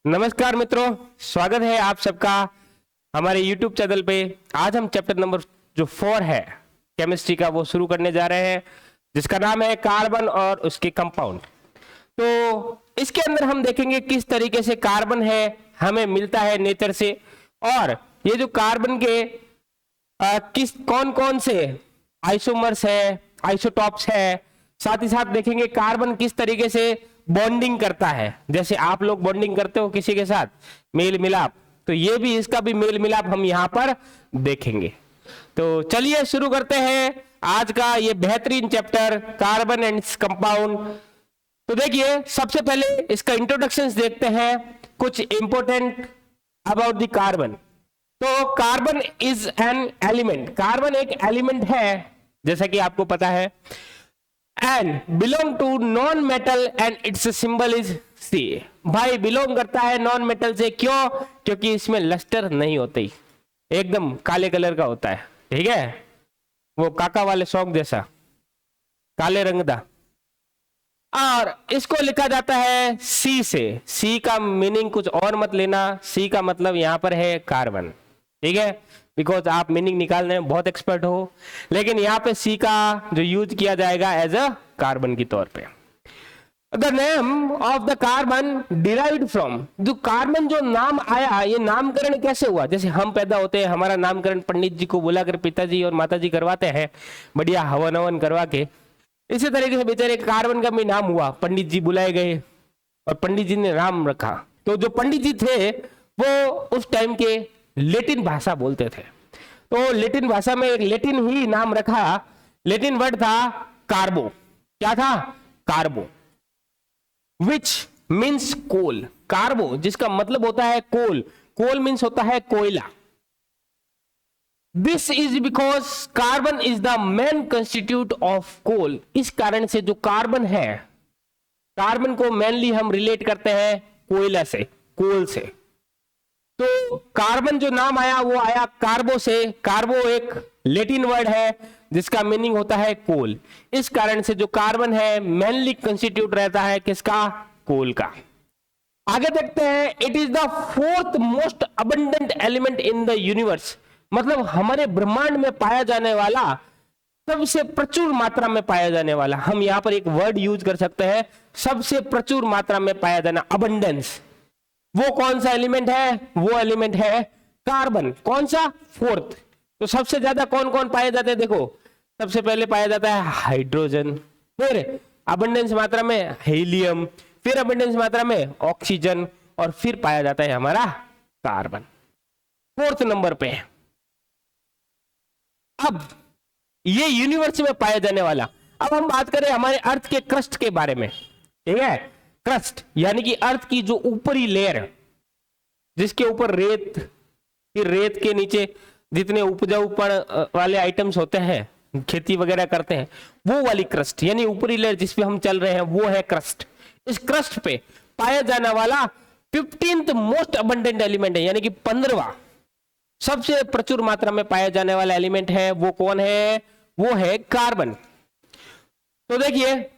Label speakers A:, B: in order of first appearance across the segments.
A: नमस्कार मित्रों, स्वागत है आप सबका हमारे YouTube चैनल पे। आज हम चैप्टर नंबर जो 4 है केमिस्ट्री का वो शुरू करने जा रहे हैं, जिसका नाम है कार्बन और उसके कंपाउंड। तो इसके अंदर हम देखेंगे किस तरीके से कार्बन है हमें मिलता है नेचर से, और ये जो कार्बन के किस कौन कौन से आइसोमर्स है, आइसोटॉप्स है। साथ ही साथ देखेंगे कार्बन किस तरीके से बॉन्डिंग करता है, जैसे आप लोग बॉन्डिंग करते हो किसी के साथ मेल मिलाप, तो ये भी इसका भी मेल मिलाप हम यहां पर देखेंगे। तो चलिए शुरू करते हैं आज का ये बेहतरीन चैप्टर कार्बन एंड कंपाउंड। तो देखिए, सबसे पहले इसका इंट्रोडक्शन देखते हैं, कुछ इंपोर्टेंट अबाउट द कार्बन। तो carbon is an element, carbon एक एलिमेंट है जैसा कि आपको पता है, and belong to non metal and its symbol is C. भाई बिलोंग करता है नॉन मेटल से, क्यों? क्योंकि इसमें लस्टर नहीं होती, एकदम काले कलर का होता है, ठीक है, वो काका वाले सॉन्ग जैसा काले रंग दा। और इसको लिखा जाता है सी से। सी का मीनिंग कुछ और मत लेना, सी का मतलब यहां पर है कार्बन, ठीक है, बिकॉज आप मीनिंग निकालने में बहुत एक्सपर्ट हो, लेकिन यहाँ पे सी का जो यूज किया जाएगा एज अ कार्बन की तौर पे। The name of the carbon derived from, जो कार्बन जो नाम आया, ये नामकरण कैसे हुआ? जैसे हम पैदा होते हैं, हमारा नामकरण पंडित जी को बुलाकर पिताजी और माताजी करवाते हैं, बढ़िया हवन हवन करवा के। इसी तरीके से बेचारे कार्बन का भी नाम हुआ, पंडित जी बुलाए गए और पंडित जी ने नाम रखा। तो जो पंडित जी थे वो उस टाइम के लेटिन भाषा बोलते थे, तो लेटिन भाषा में एक लेटिन ही नाम रखा। लेटिन वर्ड था कार्बो। क्या था? कार्बो, विच मीन्स कोल। कार्बो जिसका मतलब होता है कोल, कोल मीन्स होता है कोयला। This is because carbon is the main constitute of coal. इस कारण से जो कार्बन है, कार्बन को मेनली हम रिलेट करते हैं कोयला से, कोल से। तो कार्बन जो नाम आया वो आया कार्बो से। कार्बो एक लैटिन वर्ड है जिसका मीनिंग होता है कोल। इस कारण से जो कार्बन है मेनली कंस्टिट्यूट रहता है किसका? कोल का। आगे देखते हैं, it is the fourth most abundant element in the universe. मतलब हमारे ब्रह्मांड में पाया जाने वाला सबसे प्रचुर मात्रा में पाया जाने वाला, हम यहां पर एक वर्ड यूज कर सकते हैं, सबसे प्रचुर मात्रा में पाया जाना, अबंडेंस। वो कौन सा एलिमेंट है? वो एलिमेंट है कार्बन। कौन सा? फोर्थ। तो सबसे ज्यादा कौन कौन पाए जाते हैं? देखो, सबसे पहले पाया जाता है हाइड्रोजन, फिर अबंडेंस मात्रा में हीलियम, फिर अबंडेंस मात्रा में ऑक्सीजन, और फिर पाया जाता है हमारा कार्बन, फोर्थ नंबर पे है। अब ये यूनिवर्स में पाया जाने वाला। अब हम बात करें हमारे अर्थ के क्रस्ट के बारे में, ठीक है। क्रस्ट यानी कि अर्थ की जो ऊपरी लेयर, जिसके ऊपर रेत, फिर रेत के नीचे जितने उपजाऊपन वाले आइटम्स होते हैं, खेती वगैरह करते हैं, वो वाली क्रस्ट यानी ऊपरी लेयर जिस पे हम चल रहे हैं वो है क्रस्ट। इस क्रस्ट पे पाया जाने वाला 15th मोस्ट अबंडेंट एलिमेंट है, यानी कि 15वां सबसे प्रचुर मात्रा में पाया जाने वाला एलिमेंट है। वो कौन है? वो है कार्बन। तो देखिए,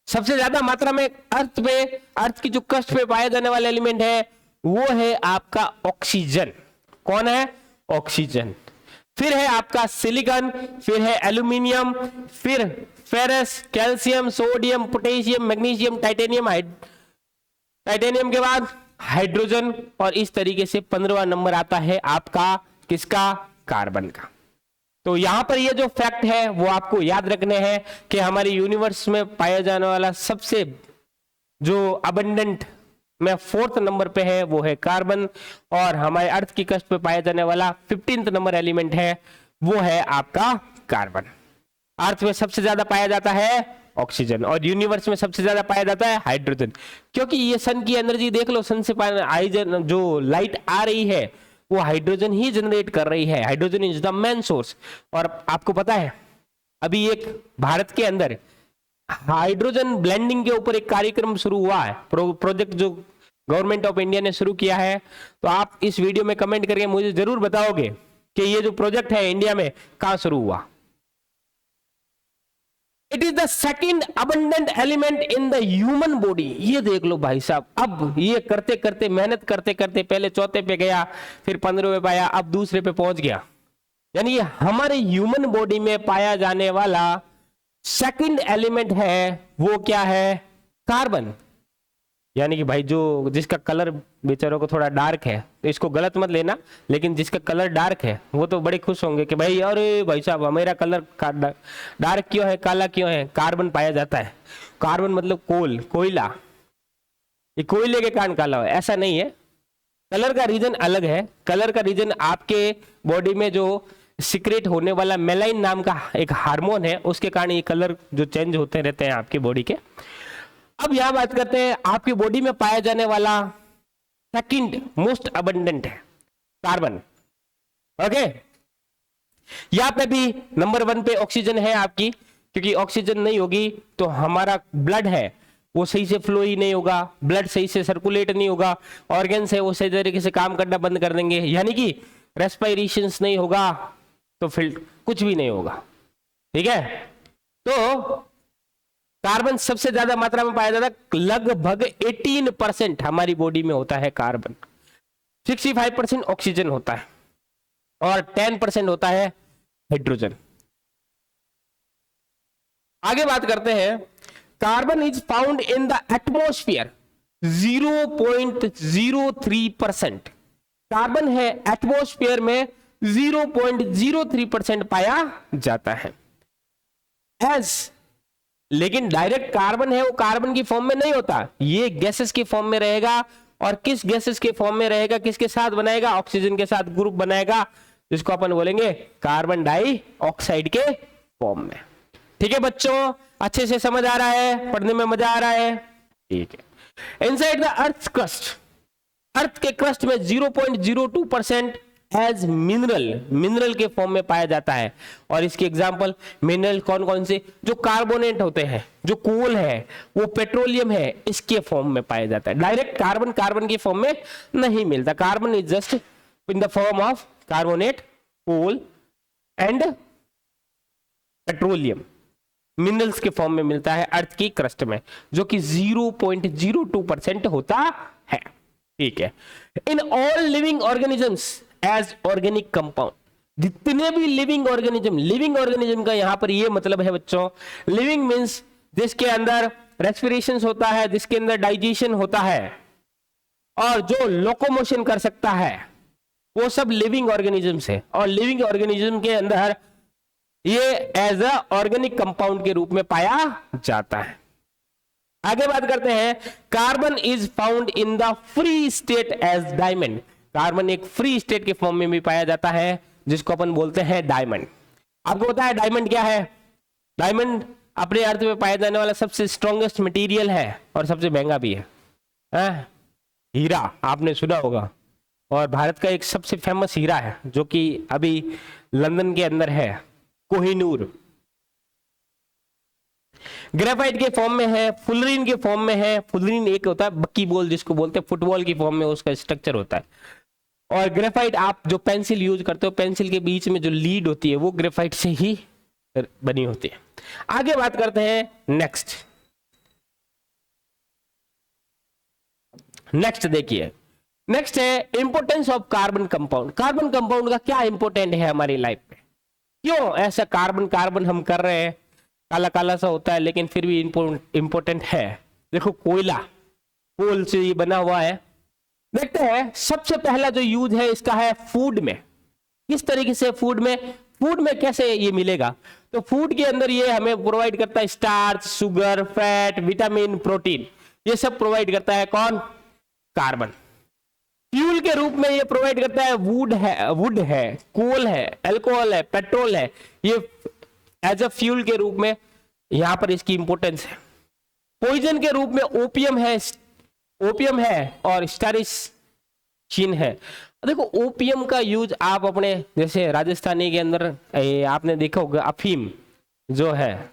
A: सबसे ज्यादा मात्रा में अर्थ पे, अर्थ की जो क्रस्ट पे पाया जाने वाला एलिमेंट है वो है आपका ऑक्सीजन। कौन है? ऑक्सीजन। फिर है आपका सिलिकॉन, फिर है एल्यूमिनियम, फिर ferrous, calcium, sodium, potassium, magnesium, titanium, titanium के बाद हाइड्रोजन, और इस तरीके से 15वां नंबर आता है आपका किसका? कार्बन का। तो यहां पर ये जो फैक्ट है वो आपको याद रखने हैं कि हमारे यूनिवर्स में पाया जाने वाला सबसे जो अबंडेंट में फोर्थ नंबर पे है वो है कार्बन, और हमारे अर्थ की कस्ट पे पाया जाने वाला 15th नंबर एलिमेंट है वो है आपका कार्बन। अर्थ में सबसे ज्यादा पाया जाता है ऑक्सीजन, और यूनिवर्स में सबसे ज्यादा पाया जाता है हाइड्रोजन, क्योंकि ये सन की एनर्जी देख लो, सन से जो लाइट आ रही है वो हाइड्रोजन ही जनरेट कर रही है। Hydrogen is the main source. और आपको पता है अभी एक भारत के अंदर हाइड्रोजन ब्लेंडिंग के ऊपर एक कार्यक्रम शुरू हुआ है, प्रोजेक्ट जो गवर्नमेंट ऑफ इंडिया ने शुरू किया है। तो आप इस वीडियो में कमेंट करके मुझे जरूर बताओगे कि ये जो प्रोजेक्ट है इंडिया में कहां शुरू हुआ। It is the second abundant element in the human body. ये देख लो भाई साहब, अब ये करते करते मेहनत करते करते पहले चौथे पे गया, फिर 15वें पे आया, अब दूसरे पे पहुंच गया। यानी ये हमारे ह्यूमन बॉडी में पाया जाने वाला सेकंड एलिमेंट है, वो क्या है? कार्बन। यानी कि भाई जो जिसका कलर बेचारों को थोड़ा डार्क है, तो इसको गलत मत लेना, लेकिन जिसका कलर डार्क है वो तो बड़े खुश होंगे कि भाई अरे भाई साहब मेरा कलर डार्क क्यों है, काला क्यों है? कार्बन पाया जाता है। कार्बन मतलब कोयला। ये कोयले के कारण काला है ऐसा नहीं है, कलर का रीजन अलग है। कलर का रीजन आपके बॉडी में जो सीक्रेट होने वाला मेलाइन नाम का एक हार्मोन है, उसके कारण ये कलर जो चेंज होते रहते हैं आपकी बॉडी के। अब यहां बात करते हैं आपकी बॉडी में पाया जाने वाला सेकंड मोस्ट अबंडेंट है कार्बन। ओके, यहां पे भी नंबर 1 पे ऑक्सीजन है आपकी, क्योंकि ऑक्सीजन नहीं होगी तो हमारा ब्लड है वो सही से फ्लो ही नहीं होगा, ब्लड सही से सर्कुलेट नहीं होगा, ऑर्गन्स है वो सही तरीके से काम करना बंद कर देंगे, यानी कि रेस्पिरेशन नहीं होगा तो फिर कुछ भी नहीं होगा। ठीक है, तो कार्बन सबसे ज्यादा मात्रा में पाया जाता है, लगभग 18% हमारी बॉडी में होता है कार्बन। 65% ऑक्सीजन होता है और 10% होता है हाइड्रोजन। आगे बात करते हैं, carbon is found in the atmosphere 0.03%। Carbon है एटमॉस्फेयर में 0.03% पाया जाता है। लेकिन डायरेक्ट कार्बन है वो कार्बन की फॉर्म में नहीं होता, ये गैसेस की फॉर्म में रहेगा। और किस गैसेस के फॉर्म में रहेगा, किसके साथ बनाएगा? ऑक्सीजन के साथ ग्रुप बनाएगा, जिसको अपन बोलेंगे कार्बन डाइऑक्साइड के फॉर्म में। ठीक है बच्चों, अच्छे से समझ आ रहा है, पढ़ने में मजा आ रहा है? ठीक है। इनसाइड द अर्थ क्रस्ट, अर्थ के क्रस्ट में 0.02% एज मिनरल के फॉर्म में पाया जाता है। और इसके एग्जांपल मिनरल कौन कौन से? जो कार्बोनेट होते हैं, जो कोल है, वो पेट्रोलियम है, इसके फॉर्म में पाया जाता है। डायरेक्ट कार्बन की फॉर्म में नहीं मिलता। Carbon is just in the form of carbonate, coal and petroleum, minerals के फॉर्म में मिलता है अर्थ की क्रस्ट में, जो कि 0.02% होता है। ठीक है। In all living organisms as organic compound, जितने भी लिविंग ऑर्गेनिज्म का यहां पर ये मतलब है बच्चों, लिविंग मींस जिसके अंदर रेस्पिरेशन होता है, जिसके अंदर डाइजेशन होता है और जो लोकोमोशन कर सकता है, वो सब लिविंग ऑर्गेनिजम्स है। और लिविंग ऑर्गेनिज्म के अंदर ये एज अ ऑर्गेनिक कंपाउंड के रूप में पाया जाता है। आगे बात करते हैं, carbon is found in the free state as diamond. Carbon एक फ्री स्टेट के फॉर्म में भी पाया जाता है, जिसको अपन बोलते हैं डायमंड। आपको पता है डायमंड क्या है? डायमंड अपने अर्थ में पाया जाने वाला सबसे स्ट्रॉन्गेस्ट मटेरियल है और सबसे महंगा भी है। हीरा आपने सुना होगा, और भारत का एक सबसे फेमस हीरा है जो कि अभी लंदन के अंदर है, कोहिनूर। ग्रेफाइट के फॉर्म में है, फुलरीन के फॉर्म में है। फुलरीन एक होता है बक्की बॉल, जिसको बोलते हैं, फुटबॉल की फॉर्म में उसका स्ट्रक्चर होता है। और ग्रेफाइट आप जो पेंसिल यूज करते हो, पेंसिल के बीच में जो लीड होती है वो ग्रेफाइट से ही बनी होती है। आगे बात करते हैं नेक्स्ट देखिए, नेक्स्ट है importance of carbon compound. Carbon compound का क्या इंपोर्टेंट है हमारी लाइफ में? क्यों ऐसा कार्बन हम कर रहे हैं? काला काला सा होता है लेकिन फिर भी इंपोर्टेंट है। देखो कोल से ये बना हुआ है। देखते हैं, सबसे पहला जो यूज है इसका है फूड में। किस तरीके से फूड में कैसे ये मिलेगा? तो फूड के अंदर ये हमें प्रोवाइड करता है starch, sugar, fat, vitamin, protein, ये सब प्रोवाइड करता है कौन? कार्बन। फ्यूल के रूप में ये प्रोवाइड करता है वुड है, कोल है, अल्कोहल है, पेट्रोल है। ये एज अ फ्यूल के रूप में यहां पर इसकी इंपोर्टेंस है। पॉइजन के रूप में ओपियम है और स्टारिशीन है। देखो ओपियम का यूज आप अपने जैसे राजस्थानी के अंदर आपने देखा होगा, अफीम जो है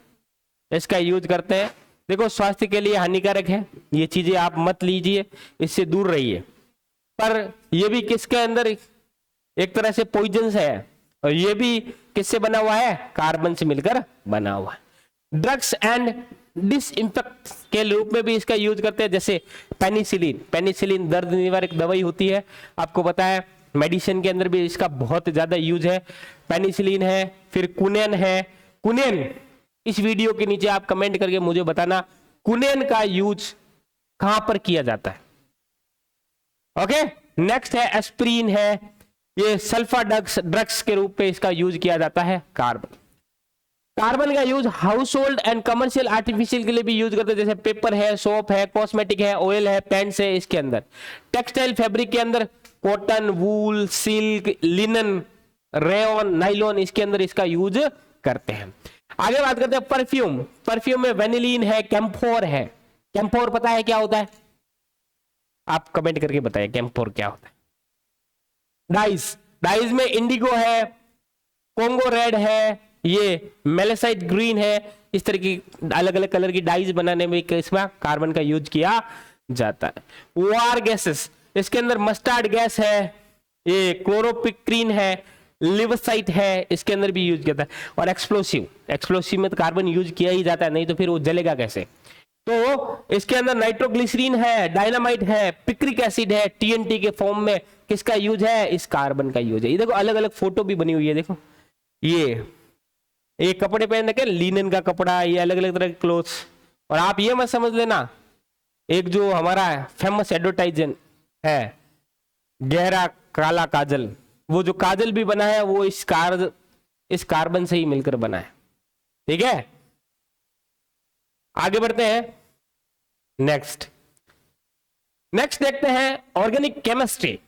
A: इसका यूज करते हैं। देखो स्वास्थ्य के लिए हानिकारक है, ये चीजें आप मत लीजिए, इससे दूर रहिए। पर ये भी किसके अंदर एक तरह से पॉइजन है, और ये भी किससे बना हुआ है? कार्बन से मिलकर बना हुआ है। ड्रग्स एंड डिसइंफेक्ट के रूप में भी इसका यूज करते हैं, जैसे पेनिसिलिन। पेनिसिलिन दर्द निवारक दवाई होती है, आपको पता है। मेडिसिन के अंदर भी इसका बहुत ज्यादा यूज है। पेनिसिलिन है, फिर कुनेन है। कुनेन, इस वीडियो के नीचे आप कमेंट करके मुझे बताना कुनेन का यूज कहां पर किया जाता है। ओके, नेक्स्ट है एस्प्रीन है, ये सल्फा ड्रग्स के रूप में इसका यूज किया जाता है। कार्बन, कार्बन का use house hold and commercial artificial के लिए भी यूज करते हैं, जैसे पेपर है, सोप है, कॉस्मेटिक है, ऑयल है, पेंट्स है। इसके अंदर टेक्सटाइल फैब्रिक के अंदर कॉटन, वूल, सिल्क, लिनन, रेयन, नाइलॉन, इसके अंदर इसका यूज करते हैं। आगे बात करते हैं परफ्यूम। परफ्यूम में वेनिलीन है, कैम्फोर है। कैम्फोर पता है क्या होता है? आप कमेंट करके बताइए कैम्फोर क्या होता है। डाइज, डाइज में इंडिगो है, कोंगो रेड है, ये मेलेसाइट ग्रीन है। इस तरह की अलग अलग कलर की डाइज बनाने में इसमें कार्बन का यूज किया जाता है। वार गैसेस, इसके अंदर मस्टर्ड गैस है, ये क्लोरोपिक्रीन है, लिवसाइट है, इसके अंदर भी यूज किया जाता है। और एक्सप्लोसिव, एक्सप्लोसिव में तो कार्बन यूज किया ही जाता है, नहीं तो फिर वो जलेगा कैसे। तो इसके अंदर नाइट्रोग्लिसरीन है, डायनामाइट है, पिक्रिक एसिड है, टीएनटी के फॉर्म में किसका यूज है? इस कार्बन का यूज है। ये देखो अलग अलग फोटो भी बनी हुई है, देखो ये कपड़े पहन रखे, लिनन का कपड़ा, ये अलग अलग तरह के क्लोथ्स। और आप ये मत समझ लेना, एक जो हमारा फेमस एडवर्टाइजर है गहरा काला काजल, वो जो काजल भी बना है वो इस कार्बन से ही मिलकर बना है। ठीक है, आगे बढ़ते हैं। नेक्स्ट देखते हैं ऑर्गेनिक केमिस्ट्री।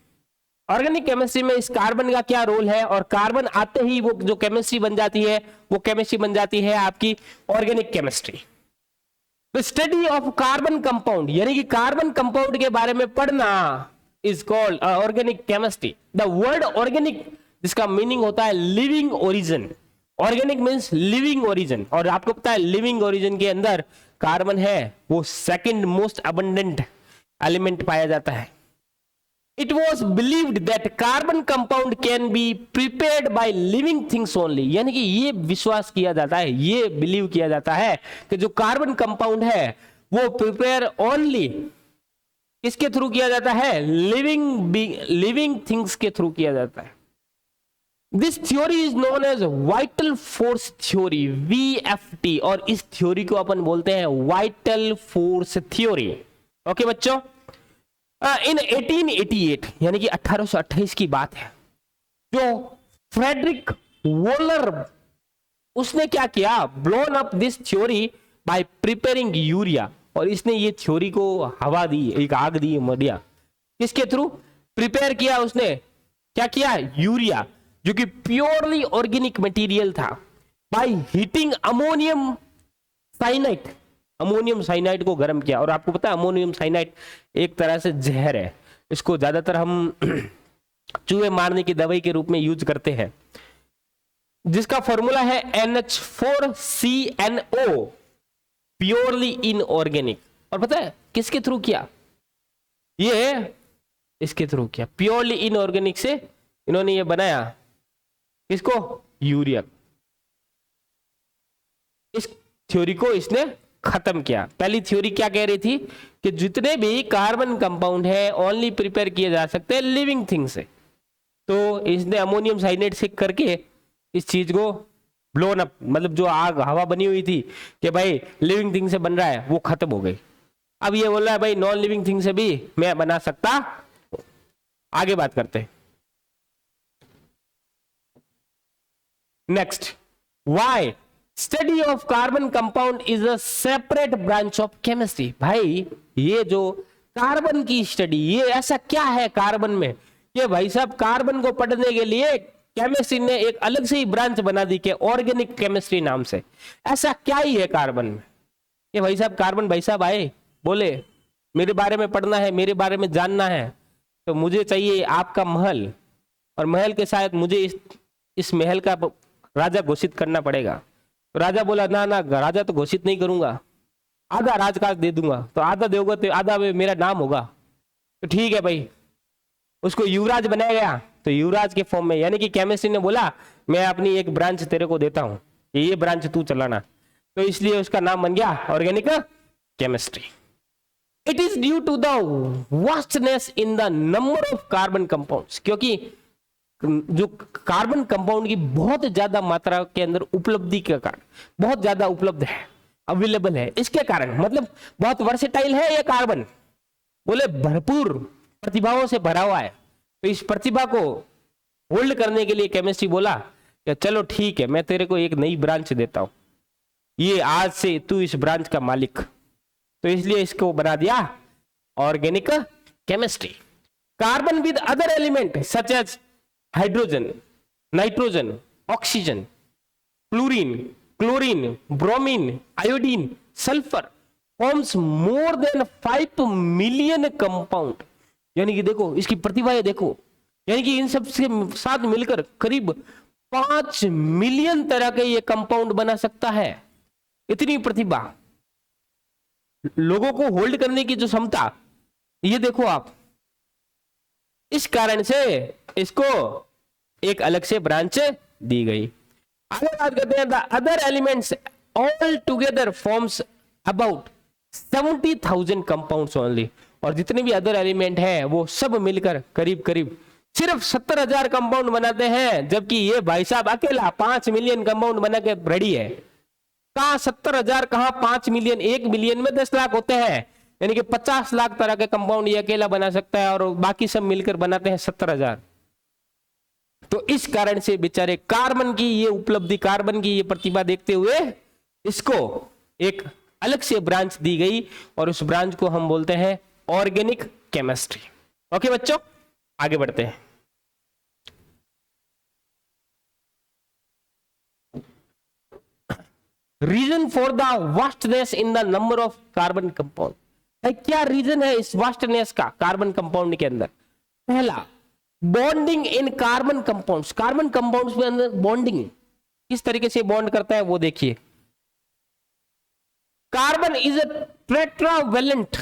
A: ऑर्गेनिक केमिस्ट्री में इस कार्बन का क्या रोल है, और कार्बन आते ही वो जो केमिस्ट्री बन जाती है, वो केमिस्ट्री बन जाती है आपकी ऑर्गेनिक केमिस्ट्री। तो स्टडी ऑफ कार्बन कंपाउंड, यानी कि कार्बन कंपाउंड के बारे में पढ़ना is called organic chemistry. The word organic, जिसका मीनिंग होता है living origin. Organic means living origin, और आपको पता है लिविंग ओरिजिन के अंदर कार्बन है, वो सेकंड मोस्ट अबंडेंट एलिमेंट पाया जाता है। It was believed that carbon compound can be prepared by living things only, यानी कि ये विश्वास किया जाता है, ये बिलीव किया जाता है कि जो कार्बन कंपाउंड है वो प्रिपेयर ओनली किसके थ्रू किया जाता है? लिविंग थिंग्स के थ्रू किया जाता है। This theory is known as vital force theory, VFT, और इस थ्योरी को अपन बोलते हैं वाइटल फोर्स थ्योरी। ओके बच्चों, इन 1888 यानी कि 1828 की बात है, जो फ्रेडरिक वोलर, उसने क्या किया? Blown up this theory by preparing urea, और इसने ये थ्योरी को हवा दी, एक आग दी, मडिया। किसके थ्रू प्रिपेयर किया उसने? क्या किया? यूरिया, जो कि प्योरली ऑर्गेनिक मटेरियल था, by heating ammonium cyanide. Ammonium cyanide को गर्म किया, और आपको पता है अमोनियम साइनाइड एक तरह से जहर है, इसको ज्यादातर हम चूहे मारने की दवाई के रूप में यूज करते हैं, जिसका फॉर्मूला है NH4CNO, प्योरली इनऑर्गेनिक। और पता है किसके थ्रू किया? ये इसके थ्रू किया, प्योरली इनऑर्गेनिक से इन्होंने ये बनाया, किसको? यूरिया। इस थ्योरी को इसने खत्म किया। पहली थ्योरी क्या कह रही थी कि जितने भी कार्बन कंपाउंड है ओनली प्रिपेयर किए जा सकते हैं लिविंग थिंग से। तो इसने अमोनियम साइनाइड से करके इस चीज को ब्लोन अप, मतलब जो आग हवा बनी हुई थी कि भाई लिविंग थिंग से बन रहा है, वो खत्म हो गई। अब ये बोल रहा है भाई नॉन लिविंग थिंग से भी मैं बना सकता। आगे बात करते हैं। Next, why study of carbon compound is a separate branch of chemistry. भाई ये जो कार्बन की स्टडी, ये ऐसा क्या है कार्बन में कि भाई साहब कार्बन को पढ़ने के लिए केमिस्ट्री ने एक अलग से ही ब्रांच बना दी कि ऑर्गेनिक केमिस्ट्री नाम से। ऐसा क्या ही है कार्बन में कि भाई साहब कार्बन भाई साहब आए बोले मेरे बारे में पढ़ना है, मेरे बारे में जानना है, तो मुझे चाहिए आपका महल, और महल के साथ मुझे इस महल का राजा घोषित करना पड़ेगा। तो राजा बोला ना ना राजा तो घोषित नहीं करूंगा, आधा राजकाज दे दूंगा, तो आधा दोगे तो आधा मेरा नाम होगा। तो ठीक है भाई, उसको युवराज बनाया गया, तो युवराज के फॉर्म में, यानी कि केमिस्ट्री ने बोला मैं अपनी एक ब्रांच तेरे को देता हूं, ये ब्रांच तू चलाना। तो इसलिए उसका नाम बन गया organic chemistry. It is due to the vastness in the number of carbon compounds, क्योंकि जो कार्बन कंपाउंड की बहुत ज्यादा मात्रा के अंदर उपलब्धि के कारण, बहुत ज्यादा उपलब्ध है, अवेलेबल है, इसके कारण, मतलब बहुत वर्सेटाइल है ये कार्बन, बोले भरपूर प्रतिभाओं से भरा हुआ है। तो इस प्रतिभा को होल्ड करने के लिए केमिस्ट्री बोला कि चलो ठीक है, मैं तेरे को एक नई ब्रांच देता हूं, ये आज से तू इस ब्रांच का मालिक। तो इसलिए इसको बना दिया organic chemistry. Carbon with other element such as hydrogen, nitrogen, oxygen, fluorine, chlorine, bromine, iodine, sulphur forms more than 5 million compound. यानी कि देखो इसकी प्रतिभा है, देखो, यानी कि इन सब से साथ मिलकर करीब 5 मिलियन तरह के ये कंपाउंड बना सकता है। इतनी प्रतिभा, लोगों को होल्ड करने की जो क्षमता, ये देखो आप। इस कारण से इसको एक अलग से ब्रांच दी गई। आगे बात करते हैं, the other elements all together forms about 70,000 compounds only. और जितने भी अदर एलिमेंट है वो सब मिलकर करीब करीब सिर्फ 70,000 कंपाउंड बनाते हैं, जबकि ये भाई साहब अकेला 5 मिलियन कंपाउंड बना के रेडी है। कहां 70,000, कहां 5 मिलियन, 1 मिलियन में 10 लाख होते हैं, यानी कि 50 लाख तरह के कंपाउंड ये अकेला बना सकता है, और बाकी सब मिलकर बनाते हैं 70,000। तो इस कारण से बेचारे कार्बन की ये उपलब्धि, कार्बन की ये प्रतिभा देखते हुए इसको एक अलग से ब्रांच दी गई, और उस ब्रांच को हम बोलते हैं ऑर्गेनिक केमिस्ट्री। ओके बच्चों, आगे बढ़ते हैं। Reason for the vastness in the number of carbon compound, क्या रीजन है इस वास्टनेस का कार्बन कंपाउंड के अंदर? पहला, bonding in carbon compounds. Carbon compounds के अंदर बॉन्डिंग किस तरीके से बॉन्ड करता है वो देखिए। Carbon is a tetravalent.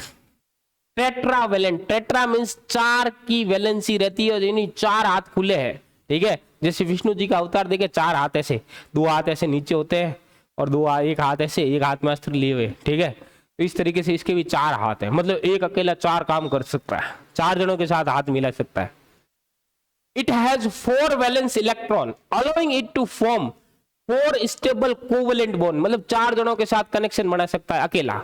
A: Tetravalent, tetra means 4 की वैलेंसी रहती है, और यानी 4 हाथ खुले हैं, ठीक है। जैसे विष्णु जी का अवतार देखे, 4 हाथ ऐसे, 2 हाथ ऐसे नीचे होते हैं, और 1 हाथ ऐसे, 1 हाथ में अस्त्र लिए हुए, ठीक है। तो इस तरीके से इसके भी 4 हाथ है, मतलब एक अकेला 4 काम कर सकता है, 4 जनों के साथ हाथ मिला सकता है। It has 4 valence electron, allowing it to form 4 stable covalent bond, मतलब 4 जनों के साथ कनेक्शन बना सकता है अकेला,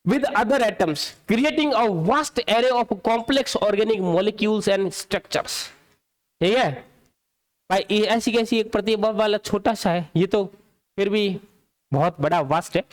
A: with other atoms, creating a vast array of complex organic molecules and structures। ठीक है भाई, ऐसी कैसी एक प्रतिभा वाला छोटा सा है, ये तो फिर भी बहुत बड़ा वास्ट है।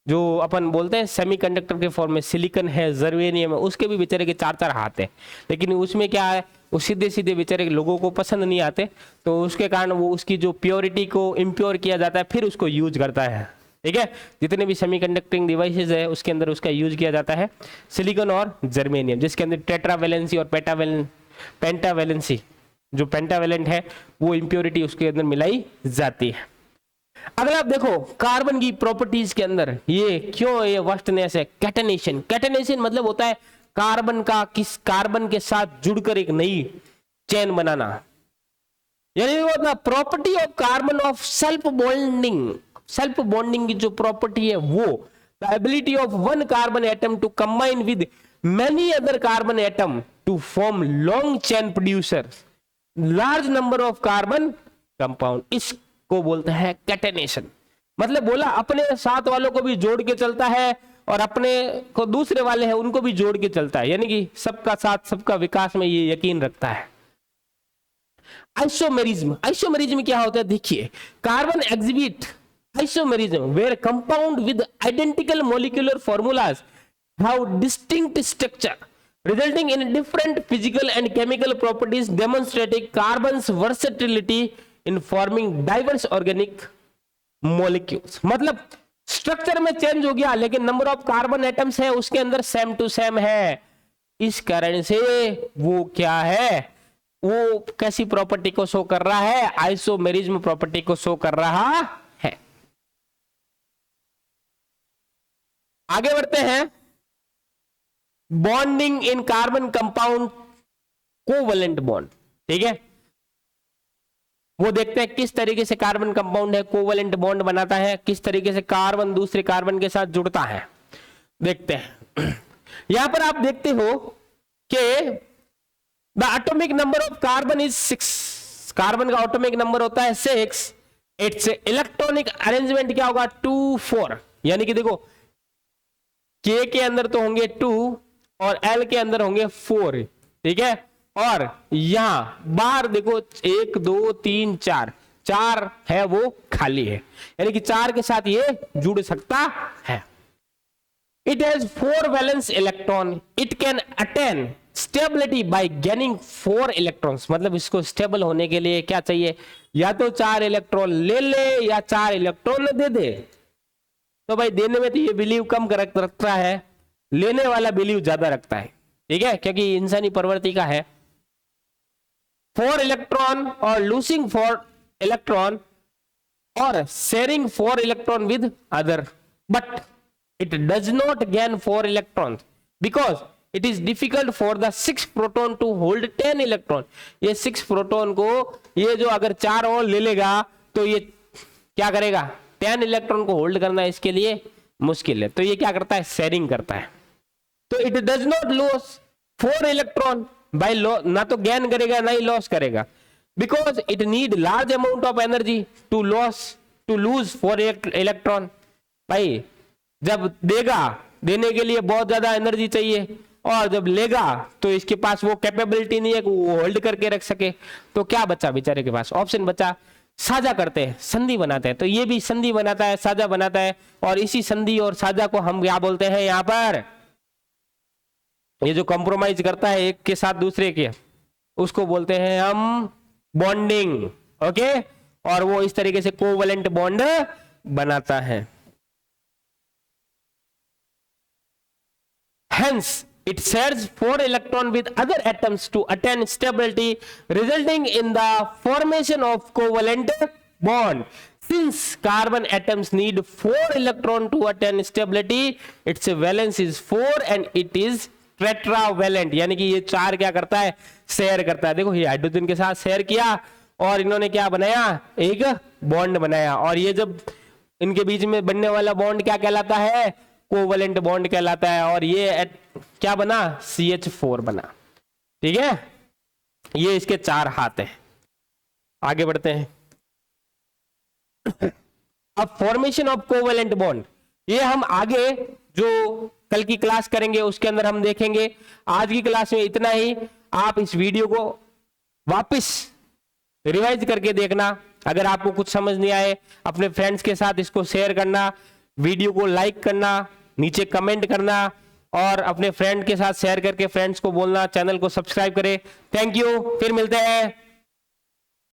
A: जो अपन बोलते हैं सेमीकंडक्टर के फॉर्म में सिलिकॉन है, जर्मेनियम है, उसके भी बेचारे के 4-4 हाथ है, लेकिन उसमें क्या है, वो सीधे सीधे बेचारे लोगों को पसंद नहीं आते, तो उसके कारण वो उसकी जो प्योरिटी को इम्प्योर किया जाता है, फिर उसको यूज करता है। ठीक है, जितने भी सेमीकंडक्टिंग डिवाइसेस है उसके अंदर उसका यूज किया जाता है सिलिकॉन और जर्मेनियम, जिसके अंदर टेट्रावेलेंसी और पेंटावेलेंसी, जो पेंटावेलेंट है वो इम्प्योरिटी उसके अंदर मिलाई जाती है। अगला आप देखो कार्बन की प्रॉपर्टीज के अंदर ये क्यों ये वास्टनेस है, कैटेनेशन। कैटेनेशन मतलब होता है कार्बन का किस कार्बन के साथ जुड़कर एक नई चेन बनाना, यानी वो property of carbon of self bonding. Self bonding की जो प्रॉपर्टी है वो the ability of one carbon atom to combine with many other carbon atom to form long chain producer large number of carbon compound, इसको बोलते हैं catenation. मतलब बोला अपने साथ वालों को भी जोड़ के चलता है, और अपने को दूसरे वाले हैं उनको भी जोड़ के चलता है, यानी कि सबका साथ सबका विकास में ये यकीन रखता है। आइसोमेरिज्म, आइसोमेरिज्म क्या होता है देखिए, carbon exhibit isomerism where compound with identical molecular formulas have distinct structure resulting in different physical and chemical properties demonstrating carbon's versatility in forming diverse organic molecules। मतलब स्ट्रक्चर में चेंज हो गया, लेकिन number of carbon atoms है उसके अंदर same to same है। इस कारण से वो क्या है, वो कैसी प्रॉपर्टी को शो कर रहा है, आइसोमेरिज्म प्रॉपर्टी को शो कर रहा है। आगे बढ़ते हैं, bonding in carbon compound covalent bond. ठीक है, वो देखते हैं किस तरीके से कार्बन कंपाउंड है, कोवलेंट बॉन्ड बनाता है, किस तरीके से कार्बन दूसरे कार्बन के साथ जुड़ता है, देखते हैं। यहां पर आप देखते हो कि the atomic number of carbon is 6, carbon का एटॉमिक नंबर होता है 6, इट्स इलेक्ट्रॉनिक अरेंजमेंट क्या होगा 2 4, यानी कि देखो K के अंदर तो होंगे 2 और L के अंदर होंगे 4, ठीक है। और यहां बाहर देखो 1 2 3 4 है वो खाली है, यानी कि 4 के साथ ये जुड़ सकता है। It has 4 valence electron, it can attain stability by gaining 4 electrons, मतलब इसको स्टेबल होने के लिए क्या चाहिए, या तो 4 इलेक्ट्रॉन ले ले या 4 इलेक्ट्रॉन दे दे। तो भाई देने में तो ये बिलीव कम रखता है, लेने वाला बिलीव ज्यादा रखता है, ठीक है, क्योंकि इंसानी प्रवृत्ति का है। 4 इलेक्ट्रॉन और लूजिंग 4 इलेक्ट्रॉन और sharing 4 electron with other, but it does not gain 4 electrons because it is difficult for the 6 proton to hold 10 electron। ये 6 प्रोटॉन को ये जो अगर 4 और ले लेगा तो ये क्या करेगा, 10 इलेक्ट्रॉन को होल्ड करना इसके लिए मुश्किल है, तो ये क्या करता है, शेयरिंग करता है। तो it does not loss 4 electron by ना तो गेन करेगा ना ही लॉस करेगा, because it need large amount of energy to lose 4 electron. भाई जब देगा, देने के लिए बहुत ज्यादा एनर्जी चाहिए, और जब लेगा तो इसके पास वो कैपेबिलिटी नहीं है कि वो होल्ड करके रख सके, तो क्या बचा बेचारे के पास, ऑप्शन बचा साझा करते हैं, संधि बनाते हैं। तो ये भी संधि बनाता है, साझा बनाता है, और इसी संधि और साझा को हम क्या बोलते हैं, यहां पर ये जो कंप्रोमाइज करता है एक के साथ दूसरे के, उसको बोलते हैं हम बॉन्डिंग, ओके। और वो इस तरीके से कोवलेंट बॉन्ड बनाता है। Hence, it shares 4 electrons with other atoms to attain stability, resulting in the formation of covalent bond. Since carbon atoms need 4 electrons to attain stability, its valence is 4 and it is tetravalent, यानी कि ये 4 क्या करता है, share करता है। देखो ये हाइड्रोजन के साथ शेयर किया और इन्होंने क्या बनाया, एक बॉन्ड बनाया, और ये जब इनके बीच में बनने वाला बॉन्ड क्या कहलाता है, कोवलेंट बॉन्ड कहलाता है। और ये क्या बना, CH4 बना, ठीक है। ये इसके 4 हाथ हैं। आगे बढ़ते हैं। अब फॉर्मेशन ऑफ कोवलेंट बॉन्ड, ये हम आगे जो कल की क्लास करेंगे उसके अंदर हम देखेंगे। आज की क्लास में इतना ही। आप इस वीडियो को वापस रिवाइज करके देखना, अगर आपको कुछ समझ नहीं आए अपने फ्रेंड्स के साथ इसको शेयर करना, वीडियो को लाइक करना, नीचे कमेंट करना, और अपने फ्रेंड के साथ शेयर करके फ्रेंड्स को बोलना चैनल को सब्सक्राइब करें। थैंक यू, फिर मिलते हैं।